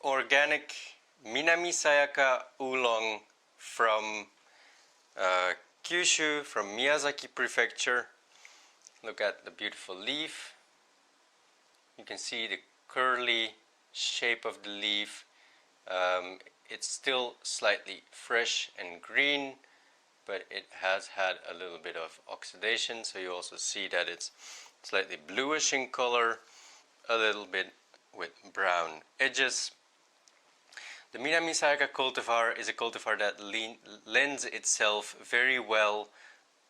Organic Minamisayaka Oolong from Kyushu, from Miyazaki Prefecture. Look at the beautiful leaf. You can see the curly shape of the leaf. It's still slightly fresh and green, but it has had a little bit of oxidation, so you also see that it's slightly bluish in color, a little bit with brown edges. The Minamisayaka cultivar is a cultivar that lends itself very well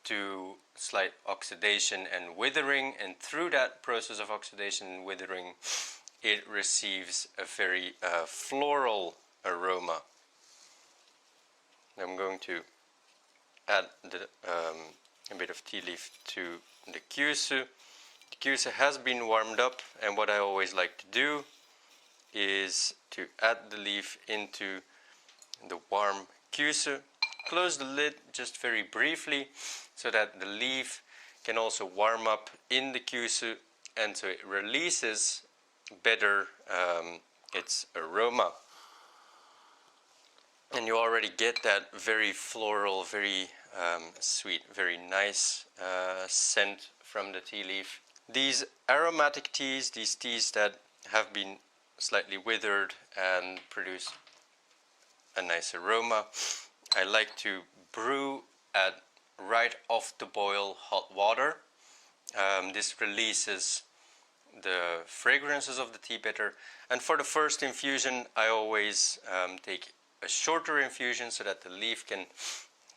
to slight oxidation and withering, and through that process of oxidation and withering it receives a very floral aroma. I'm going to add a bit of tea leaf to the kyusu. The kyusu has been warmed up, and what I always like to do is to add the leaf into the warm kyusu. Close the lid just very briefly so that the leaf can also warm up in the kyusu, and so it releases better its aroma. And you already get that very floral, very sweet, very nice scent from the tea leaf. These aromatic teas, these teas that have been slightly withered and produce a nice aroma, I like to brew at right off the boil hot water. This releases the fragrances of the tea better, and for the first infusion I always take a shorter infusion so that the leaf can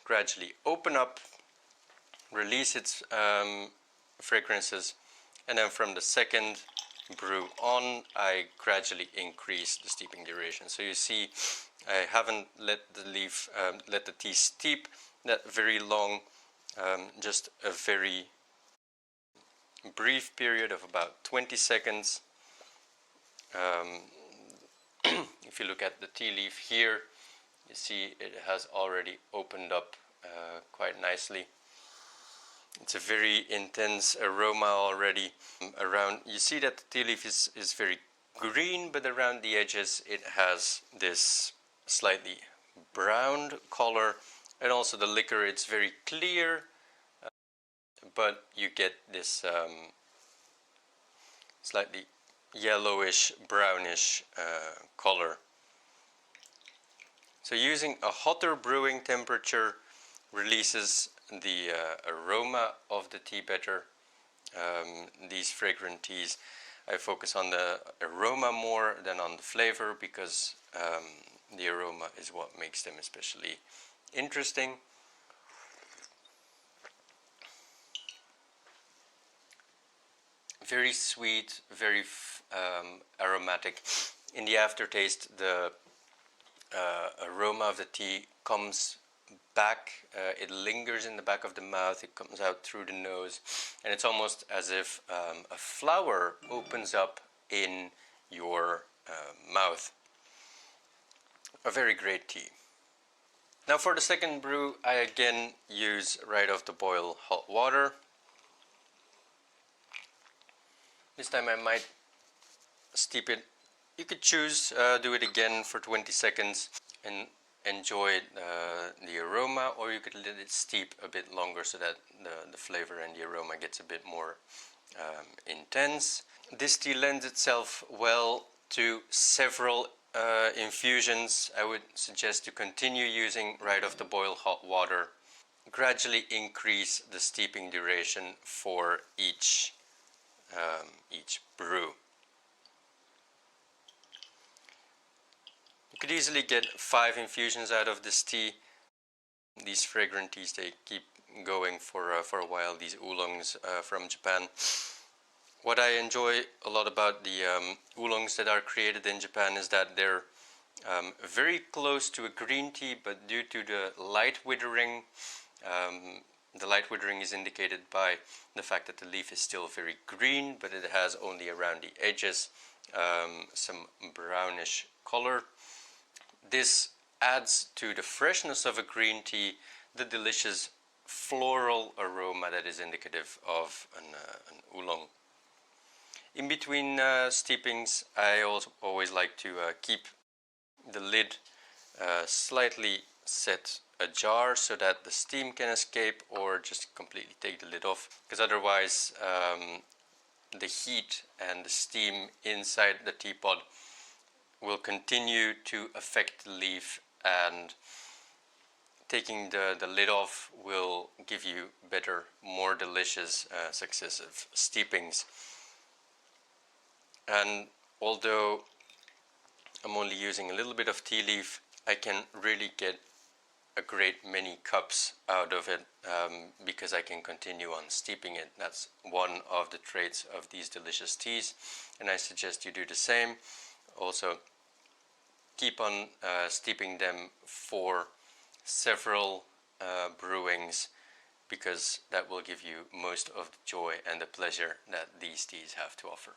gradually open up, release its fragrances, and then from the second brew on I gradually increase the steeping duration. So you see I haven't let the tea steep that very long, just a very brief period of about 20 seconds. If you look at the tea leaf here, you see it has already opened up quite nicely. It's a very intense aroma already. You see that the tea leaf is very green, but around the edges it has this slightly brown color, and also the liquor, it's very clear, but you get this slightly yellowish, brownish color. So using a hotter brewing temperature releases the aroma of the tea better. These fragrant teas, I focus on the aroma more than on the flavor, because the aroma is what makes them especially interesting. Very sweet, very aromatic. In the aftertaste, the aroma of the tea comes back, it lingers in the back of the mouth, it comes out through the nose, and it's almost as if a flower opens up in your mouth. A very great tea. Now for the second brew, I again use right off the boil hot water. This time I might steep it. You could choose, do it again for 20 seconds and enjoy the aroma, or you could let it steep a bit longer so that the flavor and the aroma gets a bit more intense. This tea lends itself well to several infusions. I would suggest to continue using right off the boil hot water. Gradually increase the steeping duration for each brew. You could easily get 5 infusions out of this tea. These fragrant teas, they keep going for a while, these oolongs from Japan. What I enjoy a lot about the oolongs that are created in Japan is that they're very close to a green tea, but due to the light withering, the light withering is indicated by the fact that the leaf is still very green, but it has only around the edges some brownish color. This adds to the freshness of a green tea the delicious floral aroma that is indicative of an oolong. In between steepings, I also always like to keep the lid slightly set ajar so that the steam can escape, or just completely take the lid off, because otherwise the heat and the steam inside the teapot will continue to affect the leaf, and taking the lid off will give you better, more delicious successive steepings. And although I'm only using a little bit of tea leaf, I can really get a great many cups out of it, because I can continue on steeping it. That's one of the traits of these delicious teas, and I suggest you do the same. Also, keep on steeping them for several brewings, because that will give you most of the joy and the pleasure that these teas have to offer.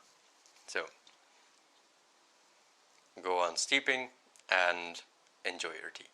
So go on steeping and enjoy your tea.